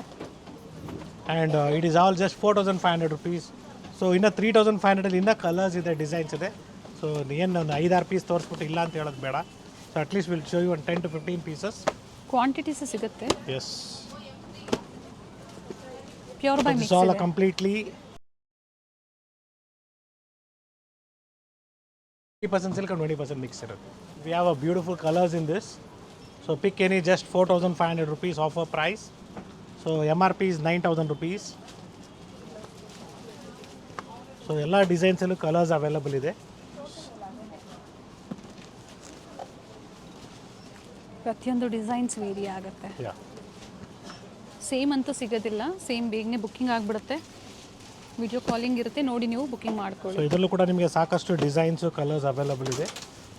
and it is all just 4,500 rupees. So ಇನ್ನು 3,500 ಇನ್ನೂ colours ಇದೆ, designs ಇದೆ. So ಏನು ಒಂದು 5-6 ಪೀಸ್ ತೋರಿಸ್ಬಿಟ್ಟು ಇಲ್ಲ ಅಂತ ಹೇಳೋದು ಬೇಡ. So at least will show you ಒಂದು 10 to 15 ಪೀಸಸ್. ಕ್ವಾಂಟಿಟೀಸ್ ಸಿಗುತ್ತೆ. Yes, pure by it's all completely 20% silk and 20% mix irutte. We have a beautiful colors in this. So pick any, just 4,500 rupees offer price. So MRP is 9,000 rupees. So ಎಲ್ಲ ಡಿಸೈನ್ಸಲ್ಲೂ colours available ಇದೆ. ಪ್ರತಿಯೊಂದು designs vary ಆಗುತ್ತೆ. ಯಾ, same ಅಂತೂ ಸಿಗೋದಿಲ್ಲ. Same ಬೇಗನೆ booking ಆಗಿಬಿಡುತ್ತೆ. Video calling ಇರುತ್ತೆ, ನೋಡಿ ನೀವು ಬುಕ್ಕಿಂಗ್ ಮಾಡ್ಕೊಳ್ಳಿ. ಸೊ ಇದರಲ್ಲೂ ಕೂಡ ನಿಮಗೆ ಸಾಕಷ್ಟು ಡಿಸೈನ್ಸು ಕಲರ್ಸ್ ಅವೈಲಬಲ್ ಇದೆ.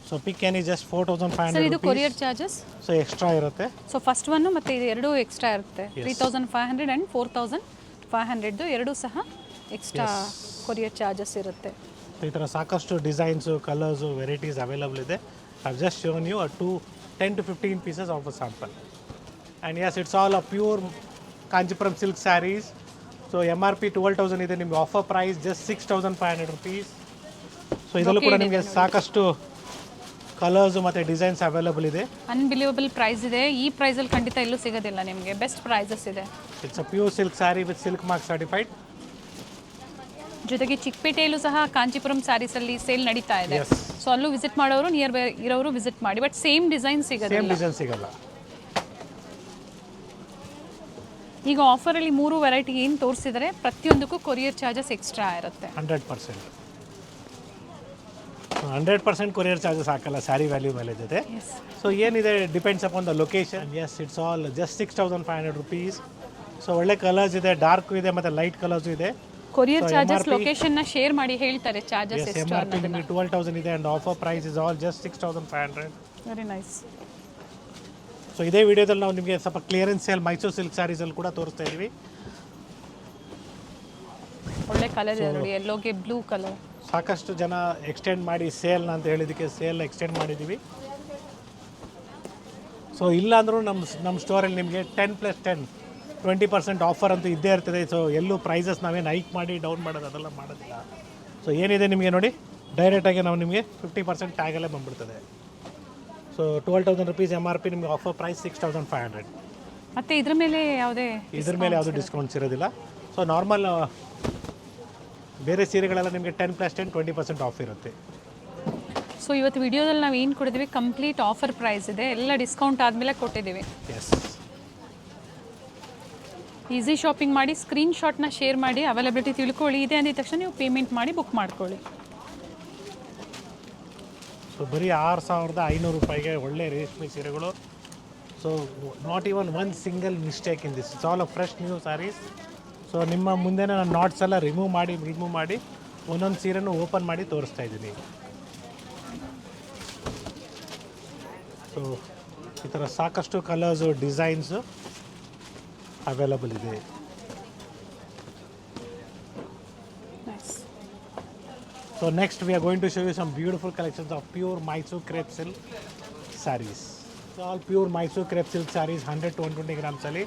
So pick any, just 4,500 sir ಇದು rupees. Courier charges so extra ಇರುತ್ತೆ. ಸೊ ಫಸ್ಟ್ ಒನ್ನು ಮತ್ತು ಇದು ಎರಡೂ ಎಕ್ಸ್ಟ್ರಾ ಇರುತ್ತೆ. 3,500 ಆ್ಯಂಡ್ 4,500 ಎರಡೂ ಸಹ ಎಕ್ಸ್ಟ್ರಾ ಕೊರಿಯರ್ ಚಾರ್ಜಸ್ ಇರುತ್ತೆ. ಸೊ ಈ ಥರ ಸಾಕಷ್ಟು ಡಿಸೈನ್ಸು ಕಲರ್ಸು ವೆರೈಟೀಸ್ ಅವೈಲಬಲ್ ಇದೆ. I have just shown you 10 to 15 pieces of a sample. And yes, it's all a pure Kanchipuram silk sarees. So MRP 12,000 ಇದೆ, ನಿಮಗೆ offer price just 6,500 rupees. So ಇದರಲ್ಲೂ ಕೂಡ ನಿಮಗೆ ಸಾಕಷ್ಟು ಕಲರ್ಸು ಮತ್ತು designs available ಇದೆ. Unbelievable price ಇದೆ. ಈ ಪ್ರೈಸಲ್ಲಿ ಖಂಡಿತ ಎಲ್ಲೂ ಸಿಗೋದಿಲ್ಲ ನಿಮಗೆ. ಬೆಸ್ಟ್ ಪ್ರೈಸಸ್ ಇದೆ. It's a pure silk sari with silk mark certified. ಜೊತೆಗೆ ಚಿಕ್ಕಪೇಟೆಯಲ್ಲೂ ಸಹ ಕಾಂಚೀಪುರಂ ಸ್ಯಾರೀಸಲ್ಲಿ ಸೇಲ್ ನಡೀತಾ ಇದೆ. Yes. ಸೊ ಅಲ್ಲೂ ವಿಸಿಟ್ ಮಾಡೋರು, ನಿಯರ್ ಬೈ ಇರೋರು ವಿಸಿಟ್ ಮಾಡಿ. ಬಟ್ ಸೇಮ್ ಡಿಸೈನ್ ಸೇಮ್ ಸಿಗೋದಿಲ್ಲ. ಡಿಸೈನ್ ಸಿಗಲ್ಲ. ಈಗ ಆಫರಲ್ಲಿ 3 ವೆರೈಟಿ ಏನು ತೋರಿಸಿದರೆ ಪ್ರತಿಯೊಂದಕ್ಕೂ ಕೊರಿಯರ್ ಚಾರ್ಜಸ್ ಎಕ್ಸ್ಟ್ರಾ ಇರುತ್ತೆ. 100%. 100% ಕೊರಿಯರ್ ಚಾರ್ಜಸ್ ಹಾಕಲ್ಲ ಸ್ಯಾರಿ ವ್ಯಾಲ್ಯೂ ಮೇಲೆ ಜೊತೆ. ಸೊ ಏನಿದೆ depends upon the location. Yes, it's all just 6,500 rupees. So ಒಳ್ಳೆ ಕಲರ್ಸ್ ಇದೆ, ಡಾರ್ಕ್ ಇದೆ ಮತ್ತು ಲೈಟ್ ಕಲರ್ಸ್ ಇದೆ. ಕೊರಿಯರ್ ಚಾರ್ಜಸ್ ಲೊಕೇಶನ್ನ ಶೇರ್ ಮಾಡಿ ಹೇಳ್ತಾರೆ ಚಾರ್ಜಸ್ ಎಷ್ಟು MRP ಅನ್ನೋದನ್ನ. ನಿಮಗೆ 12,000 ಇದೆ and offer price is all just 6,500. Very nice. So ಇದೇ ವಿಡಿಯೋದಲ್ಲಿ ನಾವು ನಿಮಗೆ ಸ್ವಲ್ಪ ಕ್ಲಿಯರೆನ್ಸ್ ಸೇಲ್ ಮೈಸೂರು ಸಿಲ್ಕ್ ಸ್ಯಾರೀಸಲ್ಲಿ ಕೂಡ ತೋರಿಸ್ತಾ ಇದ್ದೀವಿ. ಒಳ್ಳೆ ಕಲರ್ ಇದೆ ನೋಡಿ, ಎಲ್ಲೋಗೆ ಬ್ಲೂ ಕಲರ್. ಸಾಕಷ್ಟು ಜನ ಎಕ್ಸ್ಟೆಂಡ್ ಮಾಡಿ ಸೇಲ್ನ ಅಂತ ಹೇಳಿದ್ದಕ್ಕೆ ಸೇಲ್ ಎಕ್ಸ್ಟೆಂಡ್ ಮಾಡಿದ್ದೀವಿ. ಸೊ ಇಲ್ಲ ಅಂದರೂ ನಮ್ಮ ಸ್ಟೋರಲ್ಲಿ ನಿಮಗೆ 10+10 20% ಆಫರ್ ಅಂತೂ ಇದ್ದೇ ಇರ್ತದೆ. ಸೊ ಎಲ್ಲೂ ಪ್ರೈಸಸ್ ನಾವೇನು ಹೈಕ್ ಮಾಡಿ ಡೌನ್ ಮಾಡೋದು ಅದೆಲ್ಲ ಮಾಡೋದಿಲ್ಲ. ಸೊ ಏನಿದೆ ನಿಮಗೆ ನೋಡಿ, ಡೈರೆಕ್ಟಾಗಿ ನಾವು ನಿಮಗೆ 50% ಟ್ಯಾಗಲ್ಲೇ ಬಂದ್ಬಿಡ್ತದೆ. ಸೊ 12,000 rupees MRP, ನಿಮಗೆ ಆಫರ್ ಪ್ರೈಸ್ 6,500. ಮತ್ತೆ ಇದ್ರ ಮೇಲೆ ಯಾವುದೇ ಇದ್ರ ಮೇಲೆ ಯಾವುದೂ ಡಿಸ್ಕೌಂಟ್ಸ್ ಇರೋದಿಲ್ಲ. ಸೊ ನಾರ್ಮಲ್ ಬೇರೆ ಸೀರೆಗಳೆಲ್ಲ ನಿಮಗೆ 10+10 20% ಆಫ್ ಇರುತ್ತೆ. ಸೊ ಇವತ್ತು ವಿಡಿಯೋದಲ್ಲಿ ನಾವು ಏನು ಕೊಡಿದ್ದೀವಿ, ಕಂಪ್ಲೀಟ್ ಆಫರ್ ಪ್ರೈಸ್ ಇದೆ. ಎಲ್ಲ ಡಿಸ್ಕೌಂಟ್ ಆದಮೇಲೆ ಕೊಟ್ಟಿದ್ದೀವಿ. ಎಸ್, ಈಸಿ ಶಾಪಿಂಗ್ ಮಾಡಿ, ಸ್ಕ್ರೀನ್ಶಾಟ್ನ ಶೇರ್ ಮಾಡಿ, ಅವೈಲಬಿಲಿಟಿ ತಿಳ್ಕೊಳ್ಳಿ. ಇದೆ ಅಂದಿದ ತಕ್ಷಣ ನೀವು ಪೇಮೆಂಟ್ ಮಾಡಿ ಬುಕ್ ಮಾಡ್ಕೊಳ್ಳಿ. ಸೊ ಬರೀ 6,500 ರೂಪಾಯಿಗೆ ಒಳ್ಳೆ ರೇಷ್ಮೆ ಸೀರೆಗಳು. So not even one single mistake in this. It's all a fresh new sarees. So ನಿಮ್ಮ ಮುಂದೆ ನಾನು ನಾಟ್ಸ್ ಎಲ್ಲ ರಿಮೂವ್ ಮಾಡಿ ಒಂದೊಂದು ಸೀರೆನೂ ಓಪನ್ ಮಾಡಿ ತೋರಿಸ್ತಾ ಇದ್ದೀನಿ. ಸೊ ಈ ಥರ ಸಾಕಷ್ಟು ಕಲರ್ಸು ಡಿಸೈನ್ಸು ಅವೈಲಬಲ್ ಇದೆ. So next we are going to show you some beautiful collections of pure Mysore crepe silk sarees. So all pure Mysore crepe silk sarees 100 to 120 grams ಅಲ್ಲಿ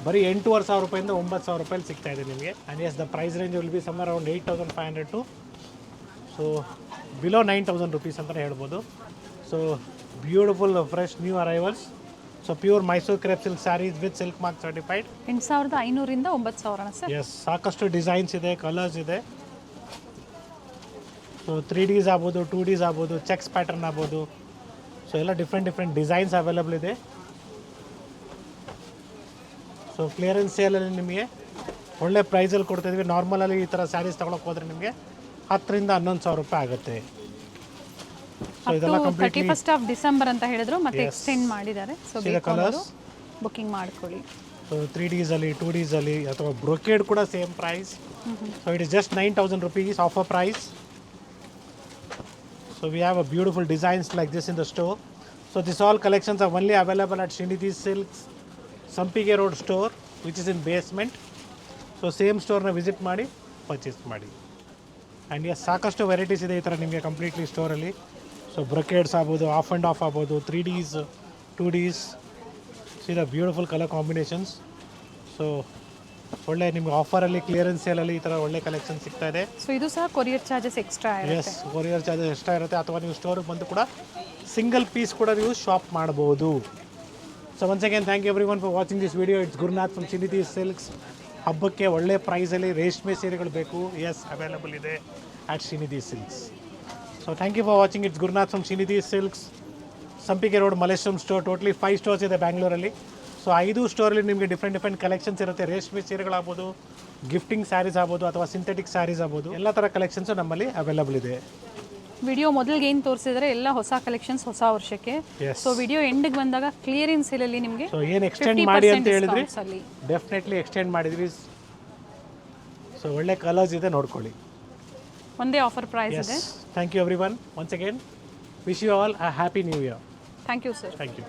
ಬರೀ 8,500 ರೂಪಾಯಿಂದ 9,000 ರೂಪಾಯಲ್ಲಿ ಸಿಗ್ತಾ ಇದೆ ನಿಮಗೆ. And yes the price range will be somewhere around 8,500 to so below 9,000 rupees ಅಂತಲೇ ಹೇಳ್ಬೋದು. So beautiful fresh new arrivals. So pure Mysuru crepe silk sarees with silk mark certified. 8,500ರಿಂದ 9,000 sir. Yes, ಸಾಕಷ್ಟು ಡಿಸೈನ್ಸ್ ಇದೆ, ಕಲರ್ಸ್ ಇದೆ. ಸೊ 3Ds ಆಗ್ಬೋದು, 2Ds ಆಗ್ಬೋದು, checks pattern ಆಗ್ಬೋದು. So ಎಲ್ಲ ಡಿಫ್ರೆಂಟ್ ಡಿಸೈನ್ಸ್ ಅವೈಲಬಲ್ ಇದೆ. ಸೊ ಕ್ಲಿಯರೆನ್ಸ್ ಸೇಲಲ್ಲಿ ನಿಮಗೆ ಒಳ್ಳೆ ಪ್ರೈಸಲ್ಲಿ ಕೊಡ್ತಾಯಿದ್ವಿ. ನಾರ್ಮಲಲ್ಲಿ ಈ ಥರ ಸ್ಯಾರೀಸ್ ತೊಗೊಳಕ್ಕೆ ಹೋದರೆ ನಿಮಗೆ 10,000 to 11,000 ರೂಪಾಯಿ ಆಗುತ್ತೆ. ಸೊ ಇದೆಲ್ಲ ಕಂಪ್ಲೀಟ್ಲಿ 31st ಆಫ್ ಡಿಸೆಂಬರ್ ಅಂತ ಹೇಳಿದ್ರು, ಮತ್ತೆ ಎಕ್ಸ್ಟೆಂಡ್ ಮಾಡಿದ್ದಾರೆ. ಸೊ ಕಲರ್ಸ್ ಬುಕ್ಕಿಂಗ್ ಮಾಡ್ಕೊಳ್ಳಿ. ಸೊ 3Ds ಅಲ್ಲಿ 2Ds ಅಲ್ಲಿ ಅಥವಾ ಬ್ರೊಕೇಡ್ ಕೂಡ same price. So it is just 9,000 rupees offer price. So we have a beautiful designs like this in the store. So this all collections are only available at Srinidhi Silks, Sampige Road store, which is in basement. So same store na visit ಮಾಡಿ purchase ಮಾಡಿ. And S ಸಾಕಷ್ಟು varieties ಇದೆ ಈ ಥರ ನಿಮಗೆ completely ಸ್ಟೋರಲ್ಲಿ. So ಬ್ರೊಕೇಡ್ಸ್ ಆಗ್ಬೋದು, of and of ಆಗ್ಬೋದು, 3Ds, 2Ds. C the beautiful colour combinations. So ಒಳ್ಳೆ ನಿಮಗೆ ಆಫರಲ್ಲಿ ಕ್ಲಿಯರೆನ್ಸ್ ಸೇಲಲ್ಲಿ ಈ ಥರ ಒಳ್ಳೆ ಕಲೆಕ್ಷನ್ ಸಿಗ್ತಾ ಇದೆ. ಸೊ ಇದು ಸಹ courier charges extra yes, courier charges extra ಇರುತ್ತೆ. ಅಥವಾ ನೀವು ಸ್ಟೋರಿಗೆ ಬಂದು ಕೂಡ ಸಿಂಗಲ್ ಪೀಸ್ ಕೂಡ ನೀವು ಶಾಪ್ ಮಾಡ್ಬೋದು. So once again thank you everyone for watching this video. It's Gurunath from Srinidhi silks. ಹಬ್ಬಕ್ಕೆ ಒಳ್ಳೆ ಪ್ರೈಸಲ್ಲಿ ರೇಷ್ಮೆ ಸೀರೆಗಳು ಬೇಕು, ಎಸ್ ಅವೈಲಬಲ್ ಇದೆ at Srinidhi silks. So thank you for watching. It's Gurunath from Srinidhi silks, Sampige road, Malleshwaram store. Totally 5 stores ಇದೆ ಬ್ಯಾಂಗ್ಳೂರಲ್ಲಿ. ಸೊ 5 ಸ್ಟೋರಲ್ಲಿ ನಿಮಗೆ ಡಿಫ್ರೆಂಟ್ ಕಲೆಕ್ಷನ್ಸ್ ಇರುತ್ತೆ. ರೇಷ್ಮೆ ಸೀರೆಗಳಾಗ್ಬೋದು, ಗಿಫ್ಟಿಂಗ್ ಸ್ಯಾರೀಸ್ ಆಗ್ಬೋದು, ಅಥವಾ ಸಿಂಥೆಟಿಕ್ ಸ್ಯಾರೀಸ್ ಆಗ್ಬೋದು, ಎಲ್ಲ ಥರ ಕಲೆಕ್ಷನ್ಸು ನಮ್ಮಲ್ಲಿ ಅವೈಲಬಲ್ ಇದೆ. ವಿಡಿಯೋ ಮೊದಲಿಗೆ ಏನು ತೋರಿಸಿದ್ರೆ ಎಲ್ಲ ಹೊಸ ಕಲೆಕ್ಷನ್ಸ್ ಹೊಸ ವರ್ಷಕ್ಕೆ. Yes. ಸೊ ವಿಡಿಯೋ ಎಂಡಿಗೆ ಬಂದಾಗ ಕ್ಲಿಯರೆನ್ಸ್ ಸೇಲಲ್ಲಿ ನಿಮಗೆ ಸೊ ಏನು ಎಕ್ಸ್ಟೆಂಡ್ ಮಾಡಿ ಅಂತ ಹೇಳಿದ್ರಿ, ಅಲ್ಲಿ ಡೆಫಿನೆಟ್ಲಿ ಎಕ್ಸ್ಟೆಂಡ್ ಮಾಡಿದ್ವಿ. ಸೊ ಒಳ್ಳೆ ಕಲರ್ಸ್ ಇದೆ, ನೋಡ್ಕೊಳ್ಳಿ. ಒಂದೇ ಆಫರ್ ಪ್ರೈಸ್ ಇದೆ. Thank you everyone. Once again wish you all a happy new year. Thank you sir. Thank you.